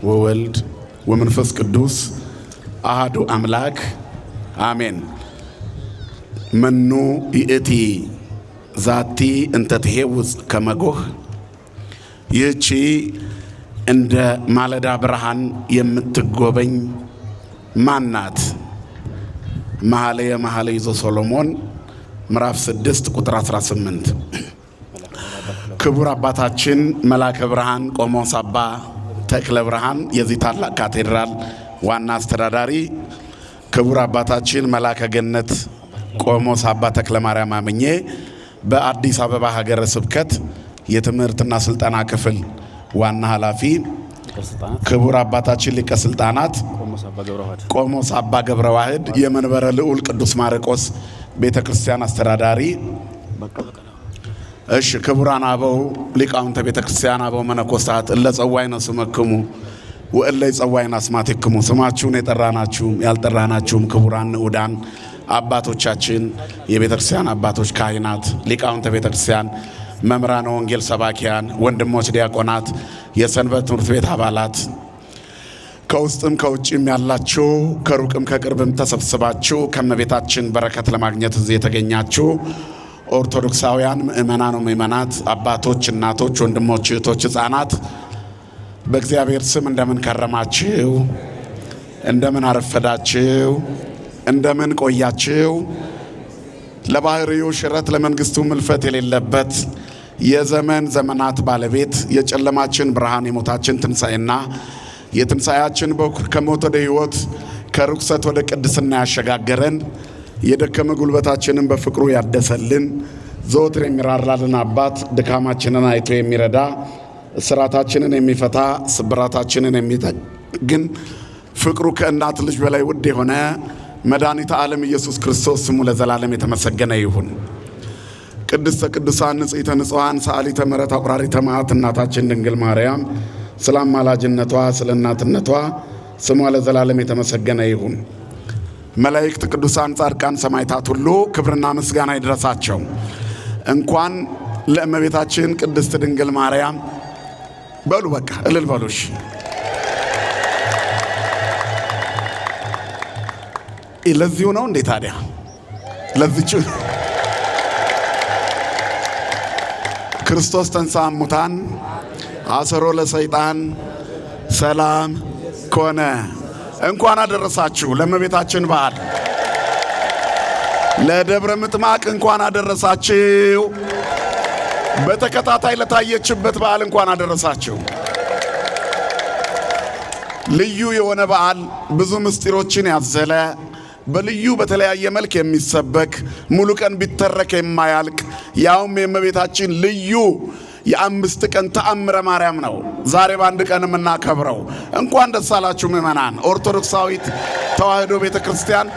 ወወልድ ወመንፈስ ቅዱስ አሐዱ አምላክ አሜን። መኑ ይእቲ ዛቲ እንተ ትሄውፅ ከመጎህ፣ ይህቺ እንደ ማለዳ ብርሃን የምትጎበኝ ማናት? መኃልየ መኃልይ ዘሰሎሞን ምዕራፍ 6 ቁጥር 18። ክቡር አባታችን መልአከ ብርሃን ቆሞስ አባ ተክለ ብርሃን የዚህ ታላቅ ካቴድራል ዋና አስተዳዳሪ፣ ክቡር አባታችን መልአከ ገነት ቆሞስ አባ ተክለ ማርያም አምኜ በአዲስ አበባ ሀገረ ስብከት የትምህርትና ስልጠና ክፍል ዋና ኃላፊ፣ ክቡር አባታችን ሊቀ ስልጣናት ቆሞስ አባ ገብረ ዋህድ የመንበረ ልዑል ቅዱስ ማርቆስ ቤተክርስቲያን አስተዳዳሪ፣ እሺ ክቡራን አበው ሊቃውንተ ቤተክርስቲያን አበው መነኮሳት እለ ጸዋዕነ ስመክሙ ወእለ ይጸዋዕነ አስማቲክሙ፣ ስማችሁን የጠራናችሁም ያልጠራናችሁም ክቡራን ንዑዳን አባቶቻችን፣ የቤተክርስቲያን አባቶች፣ ካህናት፣ ሊቃውንተ ቤተክርስቲያን፣ መምህራነ ወንጌል፣ ሰባኪያን፣ ወንድሞች ዲያቆናት፣ የሰንበት ትምህርት ቤት አባላት፣ ከውስጥም ከውጭም ያላችሁ ከሩቅም ከቅርብም ተሰብስባችሁ ከመቤታችን በረከት ለማግኘት እዚህ የተገኛችሁ ኦርቶዶክሳውያን ምእመናን ወምእመናት፣ አባቶች፣ እናቶች፣ ወንድሞች፣ እህቶች፣ ሕፃናት በእግዚአብሔር ስም እንደምን ከረማችሁ? እንደምን አረፈዳችሁ? እንደምን ቆያችሁ? ለባህሪው ሽረት ለመንግስቱ ምልፈት የሌለበት የዘመን ዘመናት ባለቤት የጨለማችን ብርሃን የሞታችን ትንሣኤና የትንሣኤያችን በኩር ከሞት ወደ ሕይወት ከርኩሰት ወደ ቅድስና ያሸጋገረን የደከመ ጉልበታችንን በፍቅሩ ያደሰልን ዘወትር የሚራራልን አባት ድካማችንን አይቶ የሚረዳ እስራታችንን የሚፈታ ስብራታችንን የሚጠግን ፍቅሩ ከእናት ልጅ በላይ ውድ የሆነ መድኃኒተ ዓለም ኢየሱስ ክርስቶስ ስሙ ለዘላለም የተመሰገነ ይሁን። ቅድስተ ቅዱሳን ንጽሕተ ንጹሐን ሰዓሊተ ምሕረት አቁራሪተ መዓት እናታችን ድንግል ማርያም ስለ አማላጅነቷ ስለ እናትነቷ ስሟ ለዘላለም የተመሰገነ ይሁን። መላእክት፣ ቅዱሳን፣ ጻድቃን፣ ሰማዕታት ሁሉ ክብርና ምስጋና ይድረሳቸው። እንኳን ለእመቤታችን ቅድስት ድንግል ማርያም በሉ በቃ እልል በሉሽ። ለዚሁ ነው እንዴ ታዲያ? ለዚች ክርስቶስ ተንሥአ እሙታን አሰሮ ለሰይጣን ሰላም ኮነ። እንኳን አደረሳችሁ ለእመቤታችን በዓል፣ ለደብረ ምጥማቅ እንኳን አደረሳችሁ። በተከታታይ ለታየችበት በዓል እንኳን አደረሳችሁ። ልዩ የሆነ በዓል ብዙ ምስጢሮችን ያዘለ በልዩ በተለያየ መልክ የሚሰበክ ሙሉ ቀን ቢተረክ የማያልቅ ያውም የእመቤታችን ልዩ የአምስት ቀን ተአምረ ማርያም ነው ዛሬ በአንድ ቀን የምናከብረው። እንኳን ደስ አላችሁ ምእመናን። ኦርቶዶክሳዊት ተዋሕዶ ቤተክርስቲያን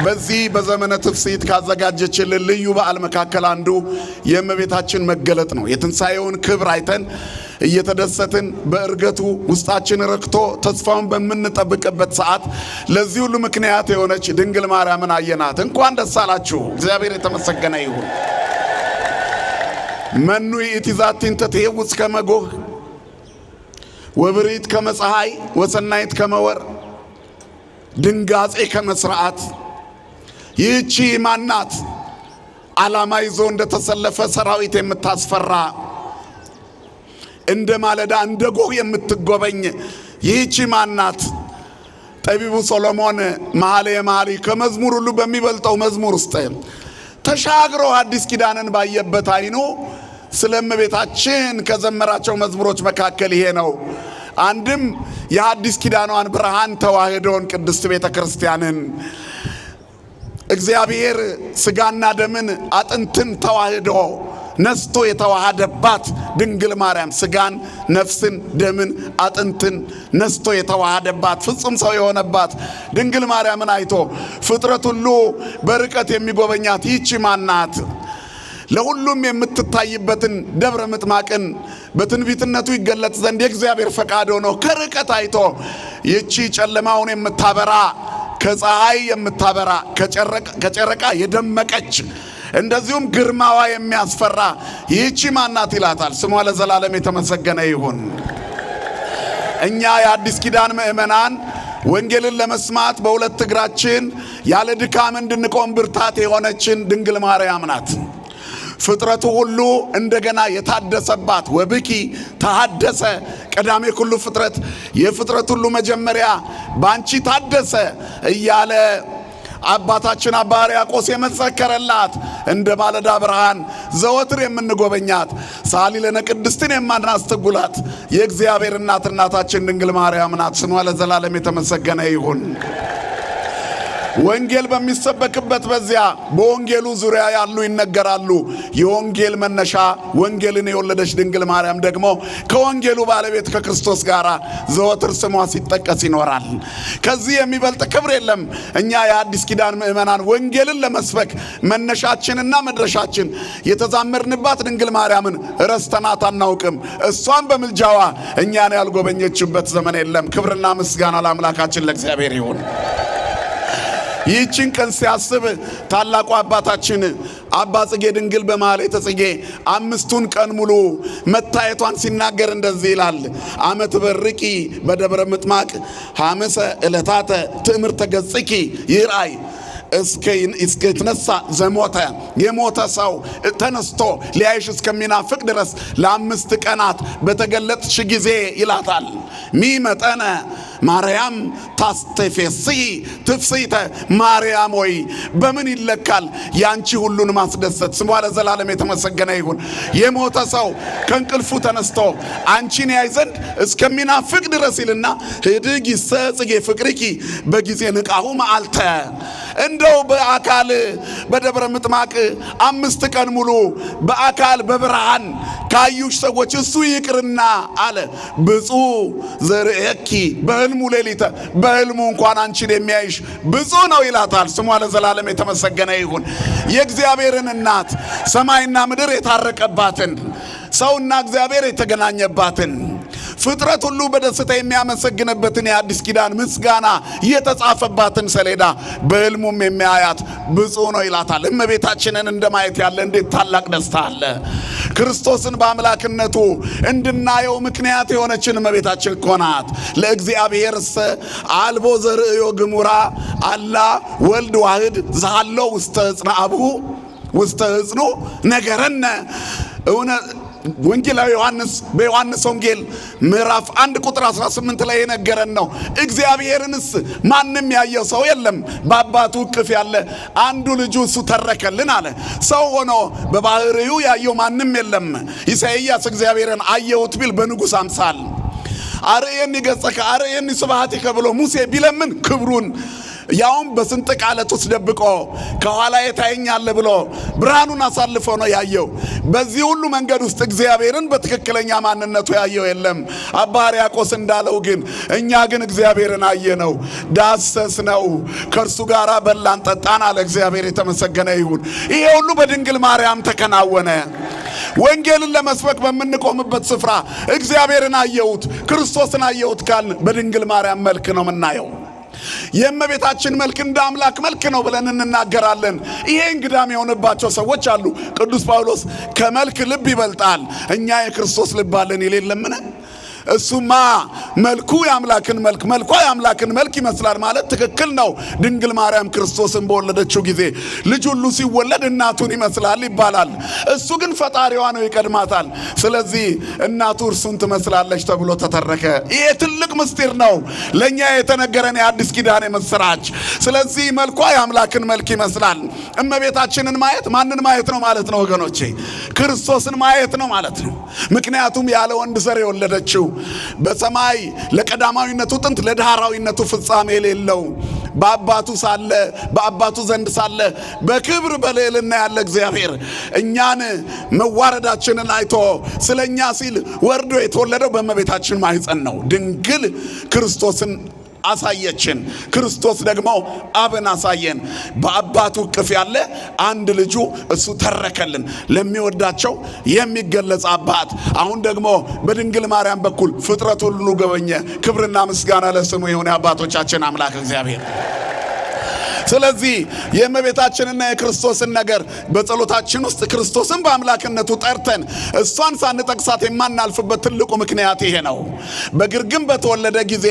በዚህ በዘመነ ትፍስሕት ካዘጋጀችልን ልዩ በዓል መካከል አንዱ የእመቤታችን መገለጥ ነው። የትንሣኤውን ክብር አይተን እየተደሰትን በእርገቱ ውስጣችን ረክቶ ተስፋውን በምንጠብቅበት ሰዓት ለዚህ ሁሉ ምክንያት የሆነች ድንግል ማርያምን አየናት። እንኳን ደስ አላችሁ። እግዚአብሔር የተመሰገነ ይሁን። መኑ ይእቲ ዛቲ እንተ ትሄውፅ ከመጎህ ወብሪት ከመፀሐይ ወሰናይት ከመወር ድንጋጼ ከመስርዓት። ይህቺ ማናት? ዓላማ ይዞ እንደተሰለፈ ሰራዊት የምታስፈራ እንደ ማለዳ እንደ ጎህ የምትጎበኝ ይህቺ ማናት? ጠቢቡ ሰሎሞን መኃልየ መኃልይ ከመዝሙር ሁሉ በሚበልጠው መዝሙር ውስጥ ተሻግሮ አዲስ ኪዳንን ባየበት አይኑ ስለ እመቤታችን ከዘመራቸው መዝሙሮች መካከል ይሄ ነው። አንድም የአዲስ ኪዳኗን ብርሃን ተዋሕዶን ቅድስት ቤተ ክርስቲያንን እግዚአብሔር ሥጋና ደምን አጥንትን ተዋሕዶ ነስቶ የተዋሃደባት ድንግል ማርያም ሥጋን ነፍስን ደምን አጥንትን ነስቶ የተዋሃደባት ፍጹም ሰው የሆነባት ድንግል ማርያምን አይቶ ፍጥረት ሁሉ በርቀት የሚጎበኛት ይህቺ ማናት? ለሁሉም የምትታይበትን ደብረ ምጥማቅን በትንቢትነቱ ይገለጥ ዘንድ የእግዚአብሔር ፈቃድ ሆኖ ከርቀት አይቶ ይህቺ ጨለማውን የምታበራ ከፀሐይ የምታበራ ከጨረቃ የደመቀች እንደዚሁም ግርማዋ የሚያስፈራ ይህቺ ማናት ይላታል። ስሟ ለዘላለም የተመሰገነ ይሁን። እኛ የአዲስ ኪዳን ምእመናን ወንጌልን ለመስማት በሁለት እግራችን ያለ ድካም እንድንቆም ብርታት የሆነችን ድንግል ማርያም ናት። ፍጥረቱ ሁሉ እንደገና የታደሰባት ወብኪ ተሐደሰ ቀዳሜ ኩሉ ፍጥረት የፍጥረት ሁሉ መጀመሪያ ባንቺ ታደሰ እያለ አባታችን አባ ሕርያቆስ የመሰከረላት እንደ ማለዳ ብርሃን ዘወትር የምንጎበኛት ሳሊ ለነ ቅድስትን የማናስተጉላት የእግዚአብሔር እናታችን ድንግል ማርያም ናት። ስሟ ለዘላለም የተመሰገነ ይሁን። ወንጌል በሚሰበክበት በዚያ በወንጌሉ ዙሪያ ያሉ ይነገራሉ። የወንጌል መነሻ ወንጌልን የወለደች ድንግል ማርያም ደግሞ ከወንጌሉ ባለቤት ከክርስቶስ ጋር ዘወትር ስሟ ሲጠቀስ ይኖራል። ከዚህ የሚበልጥ ክብር የለም። እኛ የአዲስ ኪዳን ምእመናን ወንጌልን ለመስበክ መነሻችንና መድረሻችን የተዛመርንባት ድንግል ማርያምን ረስተናት አናውቅም። እሷም በምልጃዋ እኛን ያልጎበኘችበት ዘመን የለም። ክብርና ምስጋና ለአምላካችን ለእግዚአብሔር ይሁን። ይህችን ቀን ሲያስብ ታላቁ አባታችን አባ ጽጌ ድንግል በማኅሌተ ጽጌ 5ቱን ቀን ሙሉ መታየቷን ሲናገር እንደዚህ ይላል። አመት በርቂ በደብረ ምጥማቅ ሐመሰ ዕለታተ ትእምርተ ገጽኪ ይርአይ እስከ ተነሳ ዘሞተ የሞተ ሰው ተነስቶ ሊያይሽ እስከሚናፍቅ ድረስ ለ5 ቀናት በተገለጥሽ ጊዜ ይላታል። ሚመጠነ ማርያም ታስተፌሲ ትፍሲተ ማርያም ወይ በምን ይለካል ያንቺ ሁሉን ማስደሰት። ስሟ ለዘላለም የተመሰገነ ይሁን። የሞተ ሰው ከእንቅልፉ ተነስቶ አንቺን ያይ ዘንድ እስከሚናፍቅ ድረስ ይልና ህድጊሰ ጽጌ ፍቅርኪ በጊዜ ንቃሁ መዓልተ እንደው በአካል በደብረ ምጥማቅ 5 ቀን ሙሉ በአካል በብርሃን ካዩሽ ሰዎች እሱ ይቅርና አለ ብፁዕ ዘርእየኪ በህልሙ ሌሊተ በህልሙ እንኳን አንቺን የሚያይሽ ብፁዕ ነው ይላታል። ስሟ ለዘላለም የተመሰገነ ይሁን። የእግዚአብሔርን እናት ሰማይና ምድር የታረቀባትን ሰውና እግዚአብሔር የተገናኘባትን ፍጥረት ሁሉ በደስታ የሚያመሰግንበትን የአዲስ ኪዳን ምስጋና የተጻፈባትን ሰሌዳ በህልሙም የሚያያት ብፁዕ ነው ይላታል። እመቤታችንን እንደማየት ያለ እንዴት ታላቅ ደስታ አለ! ክርስቶስን በአምላክነቱ እንድናየው ምክንያት የሆነችን እመቤታችን እኮ ናት። ለእግዚአብሔርሰ አልቦ ዘርእዮ ግሙራ አላ ወልድ ዋህድ ዘሃለው ውስተ ሕፅነ አብሁ ውስተ ሕፅኑ ነገረነ ወንጌላዊ ዮሐንስ በዮሐንስ ወንጌል ምዕራፍ 1 ቁጥር 18 ላይ የነገረን ነው። እግዚአብሔርንስ ማንም ያየው ሰው የለም፣ በአባቱ እቅፍ ያለ አንዱ ልጁ እሱ ተረከልን አለ። ሰው ሆኖ በባህሪው ያየው ማንም የለም። ኢሳይያስ እግዚአብሔርን አየሁት ቢል በንጉሥ አምሳል አርየኒ ገጸከ አርየኒ ስብሐቲከ ብሎ ሙሴ ቢለምን ክብሩን ያውም በስንጥቅ ዓለት ውስጥ ደብቆ ከኋላ የታየኛል ብሎ ብርሃኑን አሳልፎ ነው ያየው። በዚህ ሁሉ መንገድ ውስጥ እግዚአብሔርን በትክክለኛ ማንነቱ ያየው የለም። አባ ሕርያቆስ እንዳለው ግን እኛ ግን እግዚአብሔርን አየነው፣ ዳሰስነው፣ ከእርሱ ጋር በላን ጠጣን አለ። እግዚአብሔር የተመሰገነ ይሁን። ይሄ ሁሉ በድንግል ማርያም ተከናወነ። ወንጌልን ለመስበክ በምንቆምበት ስፍራ እግዚአብሔርን አየሁት፣ ክርስቶስን አየሁት ካልን በድንግል ማርያም መልክ ነው የምናየው። የእመቤታችን መልክ እንደ አምላክ መልክ ነው ብለን እንናገራለን። ይሄ እንግዳም የሆነባቸው ሰዎች አሉ። ቅዱስ ጳውሎስ ከመልክ ልብ ይበልጣል፣ እኛ የክርስቶስ ልብ አለን የሌለምን? እሱማ መልኩ የአምላክን መልክ መልኳ የአምላክን መልክ ይመስላል ማለት ትክክል ነው። ድንግል ማርያም ክርስቶስን በወለደችው ጊዜ ልጅ ሁሉ ሲወለድ እናቱን ይመስላል ይባላል። እሱ ግን ፈጣሪዋ ነው፣ ይቀድማታል። ስለዚህ እናቱ እርሱን ትመስላለች ተብሎ ተተረከ። ይሄ ትልቅ ምስጢር ነው ለእኛ የተነገረን የአዲስ ኪዳን የምስራች። ስለዚህ መልኳ የአምላክን መልክ ይመስላል። እመቤታችንን ማየት ማንን ማየት ነው ማለት ነው ወገኖቼ? ክርስቶስን ማየት ነው ማለት ነው። ምክንያቱም ያለ ወንድ ዘር የወለደችው በሰማይ ለቀዳማዊነቱ ጥንት ለዳህራዊነቱ ፍጻሜ የሌለው በአባቱ ሳለ በአባቱ ዘንድ ሳለ በክብር በልዕልና ያለ እግዚአብሔር እኛን መዋረዳችንን አይቶ ስለኛ ሲል ወርዶ የተወለደው በእመቤታችን ማኅፀን ነው። ድንግል ክርስቶስን አሳየችን፣ ክርስቶስ ደግሞ አብን አሳየን። በአባቱ እቅፍ ያለ አንድ ልጁ እሱ ተረከልን፣ ለሚወዳቸው የሚገለጽ አባት። አሁን ደግሞ በድንግል ማርያም በኩል ፍጥረት ሁሉ ጎበኘ። ክብርና ምስጋና ለስሙ ይሁን። የአባቶቻችን አምላክ እግዚአብሔር ስለዚህ የእመቤታችንና የክርስቶስን ነገር በጸሎታችን ውስጥ ክርስቶስን በአምላክነቱ ጠርተን እሷን ሳንጠቅሳት የማናልፍበት ትልቁ ምክንያት ይሄ ነው። በግርግም በተወለደ ጊዜ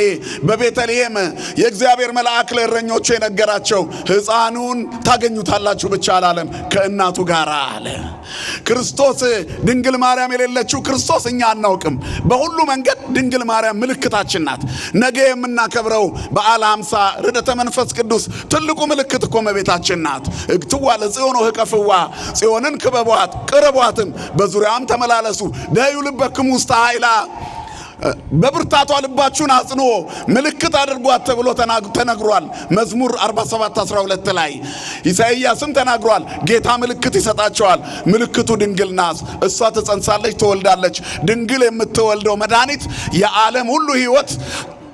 በቤተልሔም የእግዚአብሔር መልአክ ለእረኞቹ የነገራቸው ሕፃኑን ታገኙታላችሁ ብቻ አላለም፣ ከእናቱ ጋር አለ። ክርስቶስ ድንግል ማርያም የሌለችው ክርስቶስ እኛ አናውቅም። በሁሉ መንገድ ድንግል ማርያም ምልክታችን ናት። ነገ የምናከብረው በዓለ ሃምሳ ርደተ መንፈስ ቅዱስ ትልቁ ምልክት እኮ እመቤታችን ናት። እግትዋ ለጽዮን ህቀፍዋ፣ ጽዮንን ክበቧት ቅረቧትም፣ በዙሪያም ተመላለሱ ደዩ ልበክሙ ውስተ ኃይላ፣ በብርታቷ ልባችሁን አጽኖ ምልክት አድርጓት ተብሎ ተነግሯል። መዝሙር 47:12 ላይ ኢሳይያስም ተናግሯል። ጌታ ምልክት ይሰጣቸዋል፣ ምልክቱ ድንግል ናት። እሷ ትጸንሳለች፣ ትወልዳለች። ድንግል የምትወልደው መድኃኒት የዓለም ሁሉ ሕይወት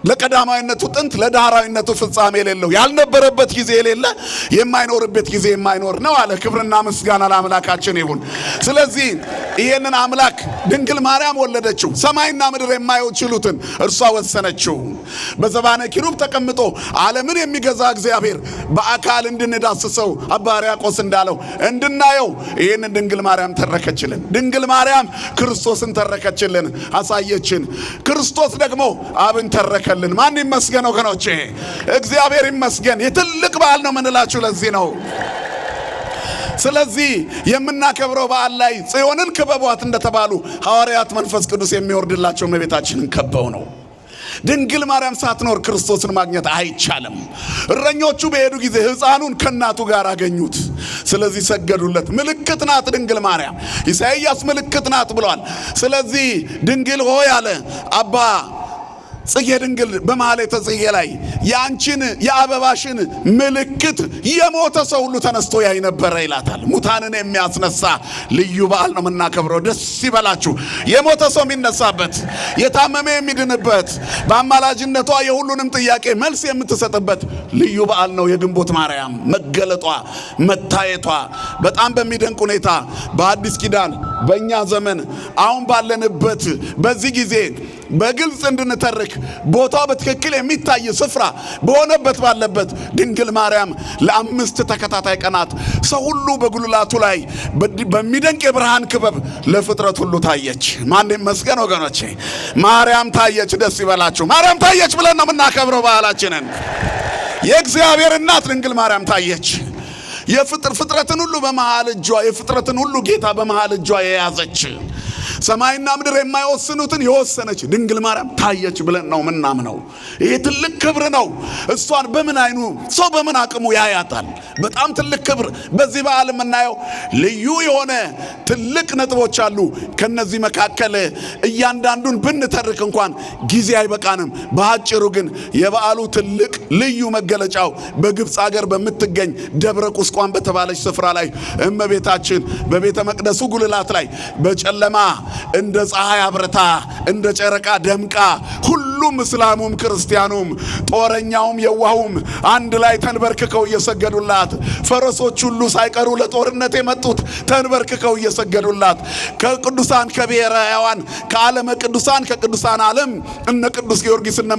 ለቀዳማዊነቱ ጥንት ለዳህራዊነቱ ፍጻሜ የሌለው ያልነበረበት ጊዜ የሌለ የማይኖርበት ጊዜ የማይኖር ነው አለ። ክብርና ምስጋና ለአምላካችን ይሁን። ስለዚህ ይሄንን አምላክ ድንግል ማርያም ወለደችው። ሰማይና ምድር የማይችሉትን እርሷ ወሰነችው። በዘባነ ኪሩብ ተቀምጦ ዓለምን የሚገዛ እግዚአብሔር በአካል እንድንዳስሰው አባ ሕርያቆስ እንዳለው እንድናየው ይሄንን ድንግል ማርያም ተረከችልን። ድንግል ማርያም ክርስቶስን ተረከችልን፣ አሳየችን። ክርስቶስ ደግሞ አብን ተረከ። ማን ይመስገን ወገኖቼ? እግዚአብሔር ይመስገን። የትልቅ በዓል ነው ምንላችሁ ለዚህ ነው። ስለዚህ የምናከብረው በዓል ላይ ጽዮንን ክበቧት እንደተባሉ ሐዋርያት መንፈስ ቅዱስ የሚወርድላቸው እመቤታችንን ከበው ነው። ድንግል ማርያም ሳትኖር ክርስቶስን ማግኘት አይቻልም። እረኞቹ በሄዱ ጊዜ ሕፃኑን ከእናቱ ጋር አገኙት። ስለዚህ ሰገዱለት። ምልክት ናት ድንግል ማርያም። ኢሳይያስ ምልክት ናት ብሏል። ስለዚህ ድንግል ሆይ አለ አባ ጽጌ ድንግል በማኅሌተ ጽጌ ላይ ያንቺን የአበባሽን ምልክት የሞተ ሰው ሁሉ ተነስቶ ያይ ነበረ ይላታል። ሙታንን የሚያስነሳ ልዩ በዓል ነው የምናከብረው። ደስ ይበላችሁ። የሞተ ሰው የሚነሳበት፣ የታመመ የሚድንበት፣ በአማላጅነቷ የሁሉንም ጥያቄ መልስ የምትሰጥበት ልዩ በዓል ነው የግንቦት ማርያም መገለጧ፣ መታየቷ በጣም በሚደንቅ ሁኔታ በአዲስ ኪዳን በእኛ ዘመን አሁን ባለንበት በዚህ ጊዜ በግልጽ እንድንተርክ ቦታው በትክክል የሚታይ ስፍራ በሆነበት ባለበት ድንግል ማርያም ለአምስት ተከታታይ ቀናት ሰው ሁሉ በጉልላቱ ላይ በሚደንቅ የብርሃን ክበብ ለፍጥረት ሁሉ ታየች። ማን ይመስገን ወገኖቼ? ማርያም ታየች። ደስ ይበላችሁ። ማርያም ታየች ብለን ነው የምናከብረው በዓላችንን። የእግዚአብሔር እናት ድንግል ማርያም ታየች። ፍጥረትን ሁሉ በመሃል እጇ፣ የፍጥረትን ሁሉ ጌታ በመሃል እጇ የያዘች፣ ሰማይና ምድር የማይወስኑትን የወሰነች ድንግል ማርያም ታየች ብለን ነው ምናምነው። ይሄ ትልቅ ክብር ነው። እሷን በምን አይኑ ሰው በምን አቅሙ ያያታል? በጣም ትልቅ ክብር። በዚህ በዓል የምናየው ልዩ የሆነ ትልቅ ነጥቦች አሉ። ከነዚህ መካከል እያንዳንዱን ብንተርክ እንኳን ጊዜ አይበቃንም። በአጭሩ ግን የበዓሉ ትልቅ ልዩ መገለጫው በግብፅ ሀገር በምትገኝ ደብረ ቁስቋም በተባለች ስፍራ ላይ እመቤታችን በቤተ መቅደሱ ጉልላት ላይ በጨለማ እንደ ፀሐይ አብረታ እንደ ጨረቃ ደምቃ ሁሉም እስላሙም ክርስቲያኑም ጦረኛውም የዋሁም አንድ ላይ ተንበርክከው እየሰገዱላት፣ ፈረሶች ሁሉ ሳይቀሩ ለጦርነት የመጡት ተንበርክከው እየሰገዱላት፣ ከቅዱሳን ከብሔረ ሕያዋን ከዓለመ ቅዱሳን ከቅዱሳን ዓለም እነ ቅዱስ ጊዮርጊስ እነ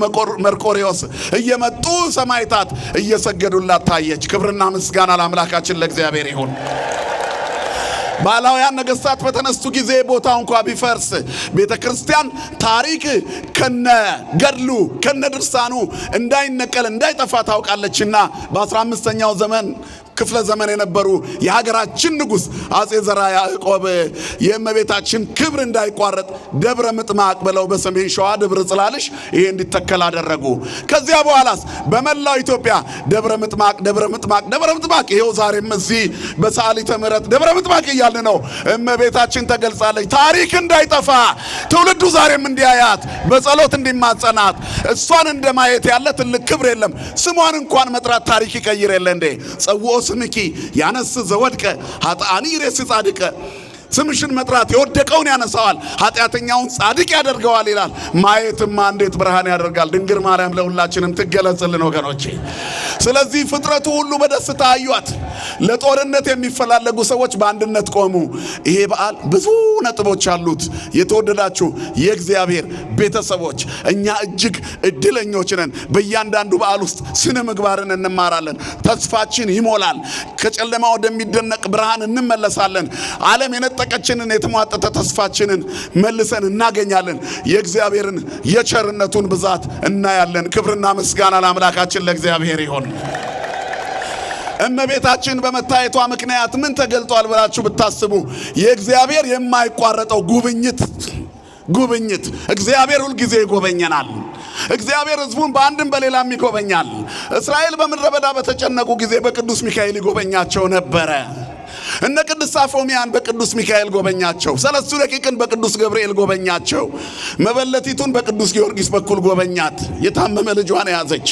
መርቆሬዎስ እየመጡ ሰማዕታት እየሰገዱላት ታየች። ክብርና ምስጋና ለአምላካችን ለእግዚአብሔር ይሁን። ባላውያን ነገስታት በተነሱ ጊዜ ቦታው እንኳ ቢፈርስ ቤተ ክርስቲያን ታሪክ ከነ ገድሉ ከነ ድርሳኑ እንዳይነቀል እንዳይጠፋ ታውቃለችና በ15ኛው ዘመን ክፍለ ዘመን የነበሩ የሀገራችን ንጉስ አጼ ዘርዓ ያዕቆብ የእመቤታችን ክብር እንዳይቋረጥ ደብረ ምጥማቅ ብለው በሰሜን ሸዋ ደብረ ጽላልሽ ይሄ እንዲተከል አደረጉ። ከዚያ በኋላስ በመላው ኢትዮጵያ ደብረ ምጥማቅ ደብረ ምጥማቅ ደብረ ምጥማቅ ይሄው ዛሬም እዚህ በሰዓሊተ ምሕረት ደብረ ምጥማቅ እያልን ነው። እመቤታችን ተገልጻለች። ታሪክ እንዳይጠፋ ትውልዱ ዛሬም እንዲያያት በጸሎት እንዲማጸናት እሷን እንደማየት ያለ ትልቅ ክብር የለም። ስሟን እንኳን መጥራት ታሪክ ይቀይር የለ እንዴ? ጸውኦ ስምኪ ያነስ ዘወድቀ ኃጥአኒ ሬስ ጻድቀ ስምሽን መጥራት የወደቀውን ያነሳዋል፣ ኃጢአተኛውን ጻድቅ ያደርገዋል ይላል። ማየትማ እንዴት ብርሃን ያደርጋል። ድንግል ማርያም ለሁላችንም ትገለጽልን ወገኖቼ። ስለዚህ ፍጥረቱ ሁሉ በደስታ አዩአት። ለጦርነት የሚፈላለጉ ሰዎች በአንድነት ቆሙ። ይሄ በዓል ብዙ ነጥቦች አሉት። የተወደዳችሁ የእግዚአብሔር ቤተሰቦች እኛ እጅግ እድለኞች ነን። በእያንዳንዱ በዓል ውስጥ ስነ ምግባርን እንማራለን። ተስፋችን ይሞላል። ከጨለማ ወደሚደነቅ ብርሃን እንመለሳለን። ዓለም የነጠቀችንን የተሟጠጠ ተስፋችንን መልሰን እናገኛለን። የእግዚአብሔርን የቸርነቱን ብዛት እናያለን። ክብርና ምስጋና ለአምላካችን ለእግዚአብሔር ይሁን። እመቤታችን በመታየቷ ምክንያት ምን ተገልጧል ብላችሁ ብታስቡ የእግዚአብሔር የማይቋረጠው ጉብኝት እግዚአብሔር ሁል ጊዜ ይጎበኘናል። እግዚአብሔር ሕዝቡን በአንድም በሌላም ይጎበኛል። እስራኤል በምድረ በዳ በተጨነቁ ጊዜ በቅዱስ ሚካኤል ይጎበኛቸው ነበረ። እነ ቅድስት አፎሚያን በቅዱስ ሚካኤል ጎበኛቸው። ሰለስቱ ደቂቅን በቅዱስ ገብርኤል ጎበኛቸው። መበለቲቱን በቅዱስ ጊዮርጊስ በኩል ጎበኛት። የታመመ ልጇን ያዘች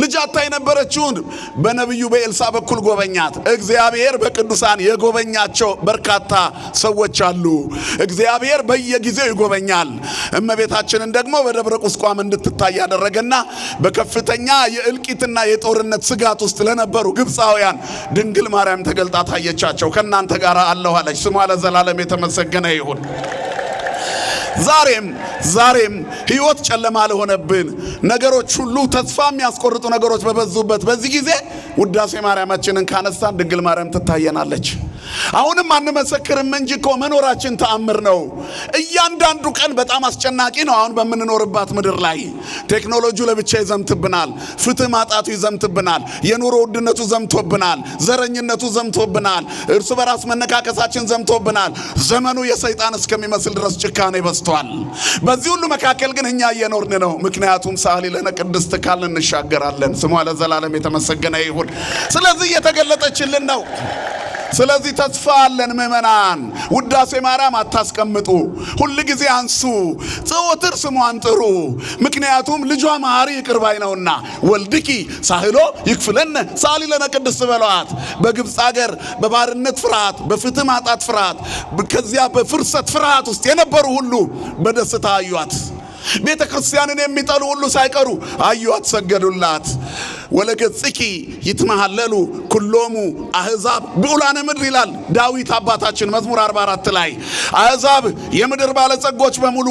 ልጅ አታ የነበረችውን በነቢዩ በኤልሳ በኩል ጎበኛት። እግዚአብሔር በቅዱሳን የጎበኛቸው በርካታ ሰዎች አሉ። እግዚአብሔር በየጊዜው ይጎበኛል። እመቤታችንን ደግሞ በደብረ ቁስቋም እንድትታይ ያደረገና በከፍተኛ የእልቂትና የጦርነት ስጋት ውስጥ ለነበሩ ግብፃውያን ድንግል ማርያም ተገልጣ ታየቻቸው። ከናንተ ጋር አለሁ አለች። ስሟ ለዘላለም የተመሰገነ ይሁን። ዛሬም ሕይወት ጨለማ ለሆነብን ነገሮች ሁሉ ተስፋ የሚያስቆርጡ ነገሮች በበዙበት በዚህ ጊዜ ውዳሴ ማርያማችንን ካነሳን ድንግል ማርያም ትታየናለች። አሁንም አንመሰክርም እንጂ እኮ መኖራችን ተአምር ነው። እያንዳንዱ ቀን በጣም አስጨናቂ ነው። አሁን በምንኖርባት ምድር ላይ ቴክኖሎጂው ለብቻ ይዘምትብናል፣ ፍትህ ማጣቱ ይዘምትብናል፣ የኑሮ ውድነቱ ዘምቶብናል፣ ዘረኝነቱ ዘምቶብናል፣ እርስ በራስ መነካከሳችን ዘምቶብናል። ዘመኑ የሰይጣን እስከሚመስል ድረስ ጭካኔ በዝቷል። በዚህ ሁሉ መካከል ግን እኛ እየኖርን ነው። ምክንያቱም ሳሊ ለነ ቅድስት ካልን እንሻገራለን። ስሟ ለዘላለም የተመሰገነ ይሁን። ስለዚህ እየተገለጠችልን ነው። ስለዚህ ተስፋ አለን ምእመናን። ውዳሴ ማርያም አታስቀምጡ፣ ሁል ጊዜ አንሱ፣ ዘወትር ስሟን ጥሩ። ምክንያቱም ልጇ መሐሪ ይቅር ባይ ነውና። ወልድኪ ሳህሎ ይክፍለነ ሳሊ ለነ ቅድስት በለዋት። በግብፅ ሀገር በባርነት ፍርሃት፣ በፍትህ ማጣት ፍርሃት፣ ከዚያ በፍርሰት ፍርሃት ውስጥ የነበሩ ሁሉ በደስታ አዩአት። ቤተ ክርስቲያንን የሚጠሉ ሁሉ ሳይቀሩ አዩአት፣ ሰገዱላት። ወለገጽኪ ይትመሃለሉ ኩሎሙ አሕዛብ ብዑላነ ምድር ይላል ዳዊት አባታችን መዝሙር 44 ላይ። አሕዛብ የምድር ባለጸጎች በሙሉ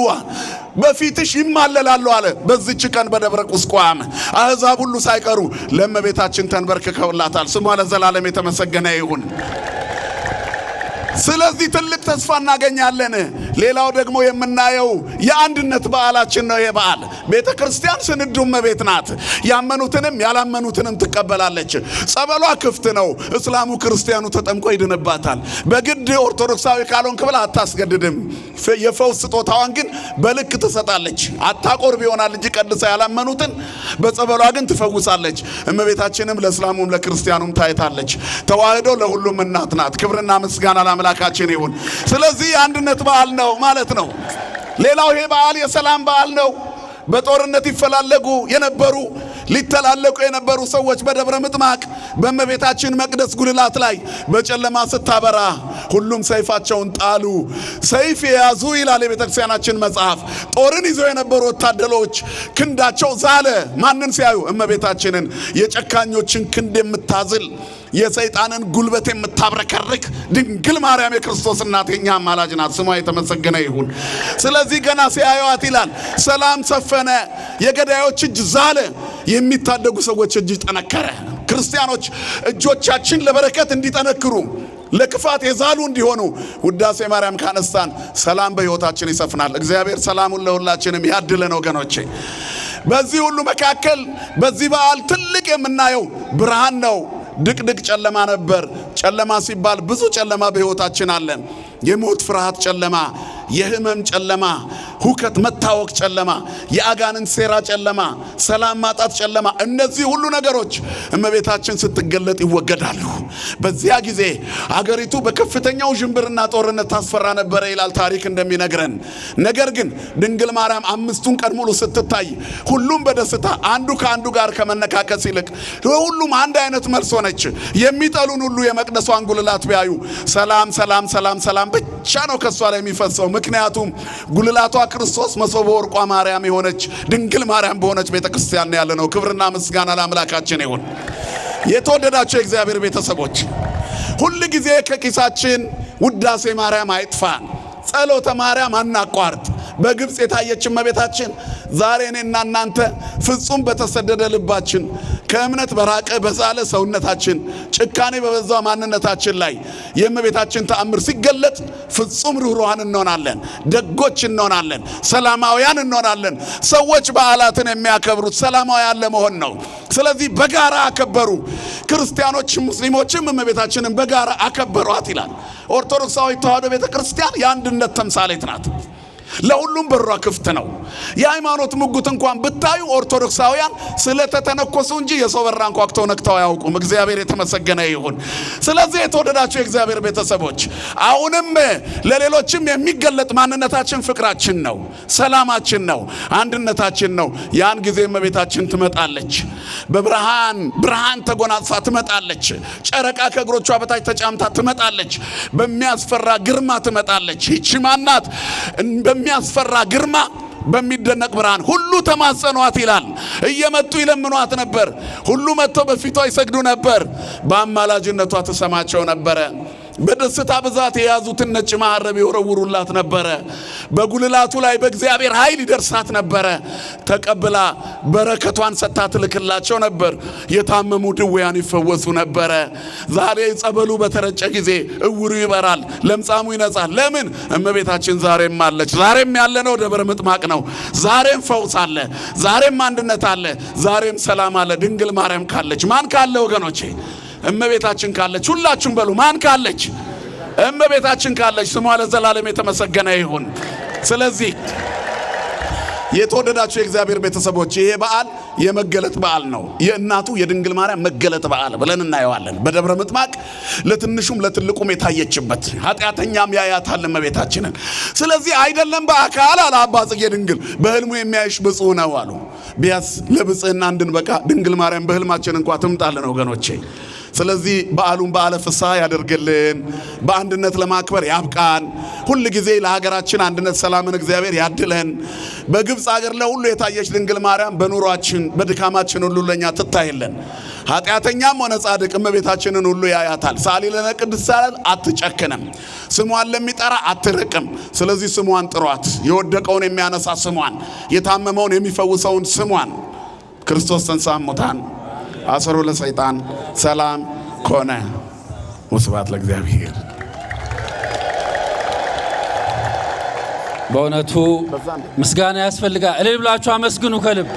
በፊትሽ ይማለላሉ አለ። በዚች ቀን በደብረ ቁስቋም አሕዛብ ሁሉ ሳይቀሩ ለእመቤታችን ተንበርክከውላታል። ስሟ ለዘላለም የተመሰገነ ይሁን። ስለዚህ ትልቅ ተስፋ እናገኛለን። ሌላው ደግሞ የምናየው የአንድነት በዓላችን ነው። ይሄ በዓል ቤተ ክርስቲያን ስንዱ እመቤት ናት። ያመኑትንም ያላመኑትንም ትቀበላለች። ጸበሏ ክፍት ነው። እስላሙ ክርስቲያኑ ተጠምቆ ይድንባታል። በግድ ኦርቶዶክሳዊ ካልሆንክ ብላ አታስገድድም። የፈውስ ስጦታዋን ግን በልክ ትሰጣለች። አታቆርብ ይሆናል እንጂ ቀድሳ ያላመኑትን በጸበሏ ግን ትፈውሳለች። እመቤታችንም ለእስላሙም ለክርስቲያኑም ታይታለች። ተዋህዶ ለሁሉም እናት ናት። ክብርና ምስጋና ለአምላካችን ይሁን። ስለዚህ የአንድነት በዓል ነው ማለት ነው። ሌላው ይሄ በዓል የሰላም በዓል ነው። በጦርነት ይፈላለጉ የነበሩ ሊተላለቁ የነበሩ ሰዎች በደብረ ምጥማቅ በእመቤታችን መቅደስ ጉልላት ላይ በጨለማ ስታበራ ሁሉም ሰይፋቸውን ጣሉ። ሰይፍ የያዙ ይላል የቤተክርስቲያናችን መጽሐፍ። ጦርን ይዘው የነበሩ ወታደሮች ክንዳቸው ዛለ። ማንን ሲያዩ? እመቤታችንን። የጨካኞችን ክንድ የምታዝል የሰይጣንን ጉልበት የምታብረከርክ ድንግል ማርያም የክርስቶስ እናት የኛ አማላጅ ናት። ስሟ የተመሰገነ ይሁን። ስለዚህ ገና ሲያዩአት ይላል ሰላም ሰፈነ፣ የገዳዮች እጅ ዛለ፣ የሚታደጉ ሰዎች እጅ ጠነከረ። ክርስቲያኖች እጆቻችን ለበረከት እንዲጠነክሩ ለክፋት የዛሉ እንዲሆኑ ውዳሴ ማርያም ካነሳን ሰላም በሕይወታችን ይሰፍናል። እግዚአብሔር ሰላሙን ለሁላችንም ያድለን ወገኖቼ። በዚህ ሁሉ መካከል በዚህ በዓል ትልቅ የምናየው ብርሃን ነው። ድቅድቅ ጨለማ ነበር። ጨለማ ሲባል ብዙ ጨለማ በሕይወታችን አለን። የሞት ፍርሃት ጨለማ፣ የህመም ጨለማ፣ ሁከት መታወክ ጨለማ፣ የአጋንንት ሴራ ጨለማ፣ ሰላም ማጣት ጨለማ፣ እነዚህ ሁሉ ነገሮች እመቤታችን ስትገለጥ ይወገዳሉ። በዚያ ጊዜ አገሪቱ በከፍተኛው ዥንብርና ጦርነት ታስፈራ ነበረ ይላል ታሪክ እንደሚነግረን። ነገር ግን ድንግል ማርያም 5ቱን ቀን ሙሉ ስትታይ ሁሉም በደስታ አንዱ ከአንዱ ጋር ከመነካከስ ይልቅ ሁሉም አንድ አይነት መልስ ሆነች። የሚጠሉን ሁሉ የመቅደሷን ጉልላት ቢያዩ ሰላም ሰላም ሰላም ሰላም ብቻ ነው ከሷ ላይ የሚፈሰው። ምክንያቱም ጉልላቷ ክርስቶስ መሶበ ወርቋ ማርያም የሆነች ድንግል ማርያም በሆነች ቤተክርስቲያን ያለ ነው። ክብርና ምስጋና ለአምላካችን ይሁን። የተወደዳችሁ የእግዚአብሔር ቤተሰቦች ሁሉ ጊዜ ከኪሳችን ውዳሴ ማርያም አይጥፋን፣ ጸሎተ ማርያም አናቋርጥ። በግብጽ የታየች እመቤታችን ዛሬ እኔና እናንተ ፍጹም በተሰደደ ልባችን ከእምነት በራቀ በዛለ ሰውነታችን ጭካኔ በበዛ ማንነታችን ላይ የእመቤታችን ተአምር ሲገለጥ ፍጹም ርኅሩሃን እንሆናለን፣ ደጎች እንሆናለን፣ ሰላማውያን እንሆናለን። ሰዎች በዓላትን የሚያከብሩት ሰላማውያን ለመሆን ነው። ስለዚህ በጋራ አከበሩ። ክርስቲያኖችም ሙስሊሞችም እመቤታችንን በጋራ አከበሯት ይላል። ኦርቶዶክሳዊ ተዋሕዶ ቤተክርስቲያን የአንድነት ተምሳሌት ናት። ለሁሉም በሯ ክፍት ነው። የሃይማኖት ሙግት እንኳን ብታዩ ኦርቶዶክሳውያን ስለተተነኮሱ እንጂ የሰው በር አንኳኩተው ነክተው አያውቁም። እግዚአብሔር የተመሰገነ ይሁን። ስለዚህ የተወደዳችሁ የእግዚአብሔር ቤተሰቦች አሁንም ለሌሎችም የሚገለጥ ማንነታችን ፍቅራችን ነው፣ ሰላማችን ነው፣ አንድነታችን ነው። ያን ጊዜ እመቤታችን ትመጣለች። ብርሃን ተጎናጽፋ ትመጣለች። ጨረቃ ከእግሮቿ በታች ተጫምታ ትመጣለች። በሚያስፈራ ግርማ ትመጣለች። ይህች ማናት? በሚያስፈራ ግርማ በሚደነቅ ብርሃን ሁሉ ተማጸኗት ይላል። እየመጡ ይለምኗት ነበር። ሁሉ መጥተው በፊቷ ይሰግዱ ነበር። በአማላጅነቷ ተሰማቸው ነበረ። በደስታ ብዛት የያዙትን ነጭ መሐረብ ይወረውሩላት ነበረ። በጉልላቱ ላይ በእግዚአብሔር ኃይል ይደርሳት ነበረ። ተቀብላ በረከቷን ሰጥታ ትልክላቸው ነበር። የታመሙ ድውያን ይፈወሱ ነበረ። ዛሬ ጸበሉ በተረጨ ጊዜ እውሩ ይበራል፣ ለምጻሙ ይነጻል። ለምን? እመቤታችን ዛሬም አለች። ዛሬም ያለነው ደብረ ምጥማቅ ነው። ዛሬም ፈውስ አለ፣ ዛሬም አንድነት አለ፣ ዛሬም ሰላም አለ። ድንግል ማርያም ካለች ማን ካለ ወገኖቼ? እመቤታችን ካለች። ሁላችሁም በሉ ማን ካለች? እመቤታችን ካለች። ስሟ ለዘላለም የተመሰገነ ይሁን። ስለዚህ የተወደዳችሁ የእግዚአብሔር ቤተሰቦች ይሄ በዓል የመገለጥ በዓል ነው። የእናቱ የድንግል ማርያም መገለጥ በዓል ብለን እናየዋለን። በደብረ ምጥማቅ ለትንሹም ለትልቁም የታየችበት ኃጢአተኛም ያያታል እመቤታችንን። ስለዚህ አይደለም በአካል አለ አባ ጽጌ ድንግል በህልሙ የሚያይሽ ብፁዕ ነው አሉ። ቢያስ ለብጽህና እንድንበቃ ድንግል ማርያም በህልማችን እንኳን ትምጣልን ወገኖቼ። ስለዚህ በዓሉን በዓለ ፍስሐ ያደርግልን፣ በአንድነት ለማክበር ያብቃን። ሁሉ ጊዜ ለሀገራችን አንድነት ሰላምን እግዚአብሔር ያድለን። በግብጽ ሀገር ለሁሉ የታየች ድንግል ማርያም በኑሯችን በድካማችን ሁሉ ለኛ ትታይልን። ኃጢአተኛም ሆነ ጻድቅ እመቤታችንን ሁሉ ያያታል። ሳሊ ለነ ቅድስት ሳል አትጨክንም፣ ስሟን ለሚጠራ አትርቅም። ስለዚህ ስሟን ጥሯት። የወደቀውን የሚያነሳ ስሟን፣ የታመመውን የሚፈውሰውን ስሟን። ክርስቶስ ተንሥአ እሙታን አሰሮ ለሰይጣን ሰላም ኮነ። ወስብሐት ለእግዚአብሔር። በእውነቱ ምስጋና ያስፈልጋል። እልል ብላችሁ አመስግኑ ከልብ።